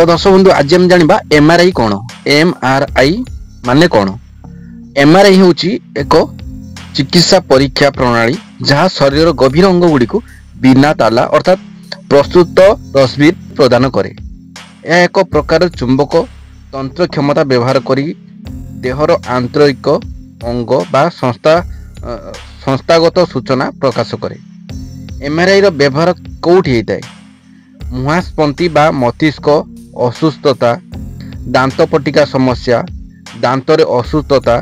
तो दर्शक बंधु आज हम जानिबा एमआरआई कौन। एमआरआई माने कौन? एमआरआई होची एक चिकित्सा परीक्षा प्रणाली जहाँ शरीर गभीर अंग गुड़ी को बिना ताला अर्थात प्रस्तुत तस्वीर प्रदान करे। यह एक प्रकार चुंबक तंत्र क्षमता व्यवहार करी देहर आंतरिक अंग बा संस्थागत सूचना प्रकाश करे। एमआरआई रो व्यवहार कोठी होता है? मुहास्पंती बा मस्तिष्क असुस्थता, दांत पटिका समस्या, दांतरे असुस्थता,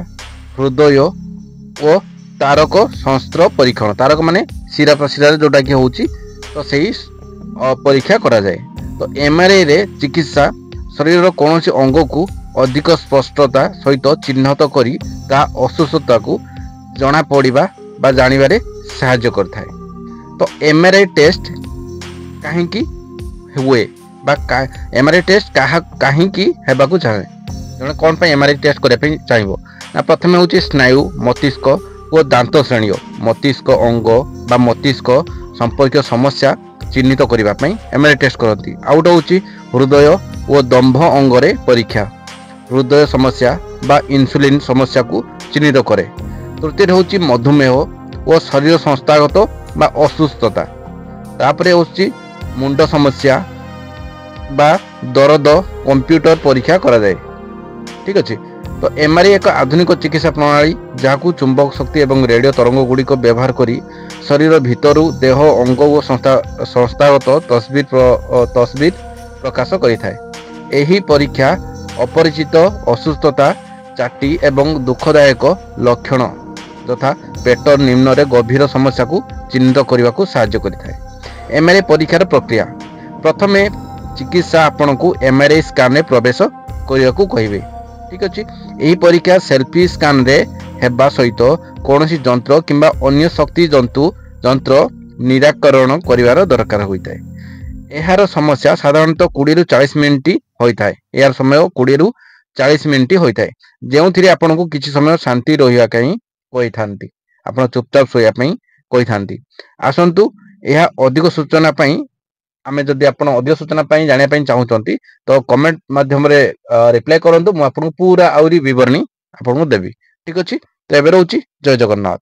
हृदय और तारक संस्त्र परीक्षण। तारक माने शिरा प्रशिरा जोटा कि होची तो सही परीक्षा करा जाए। तो एमआरआई रे चिकित्सा शरीर कौन सी अंग को अधिक स्पष्टता सहित चिन्हित करी ता असुस्थता को जना पड़िबा बा जानिबारे सहाय्य करथाय। तो एमआरआई टेस्ट काहेकि हुए बा एमआरआई टेस्ट कहीं हेबाकू चाहे जने कौन पे एमआरआई टेस्ट करने चाहिए ना? प्रथम हूँ स्नायु मस्तिष्क और दांत श्रेणी मस्तिष्क अंग बा मस्तिष्क संपर्क समस्या चिन्हित करने एमआरआई टेस्ट करती। आउट हूँ हृदय और दंभ अंगरे परीक्षा हृदय समस्या बा इंसुलिन समस्या को चिन्हित करे। तृतीय हूँ मधुमेह और शरीर संस्थागत बा असुस्थता। तापरे हूँ मुंड समस्या बा दर्द कंप्यूटर परीक्षा करा जाए। ठीक अच्छे। तो एमआरआई एक आधुनिक चिकित्सा प्रणाली जहाँ चुंबक शक्ति और रेडियो तरंग गुड़िक व्यवहार करी शरीर भितर देह अंग और संस्थागत तस्वीर प्रकाश करिथाए। एही परीक्षा अपरिचित असुस्थता चाटी एवं दुखदायक लक्षण तथा पेट निम्न रे गभीर समस्या को चिन्हित करने को साहाय्य करिथाए। एमआरआई परीक्षार प्रक्रिया प्रथमे चिकित्सा आपण को एमआरआई स्कान रे प्रवेश करने को कहिबे। ठीक अच्छे। यही परीक्षा सेल्फी स्कान रे हेबा सहित कौन जंत्र किंबा अन्य शक्ति जंत्र निराकरण करिवार दरकार होता है। यार समस्या साधारणतः 20 रु 40 मिनिट होता है। यार समय 20 रु 40 मिनिट होता है जो थी आपन को किसी समय शांति रहा कही था आप चुपचाप शोया कही था। आसतु यह अधिक सूचना आमे जदि आपण अधिक सूचना जाना चाहूँगी तो कमेंट माध्यम रिप्लाई करूँ। मुझे पूरा आउरी विवरणी आपको देवी। ठीक अच्छे। तो एवं रोची जय जगन्नाथ।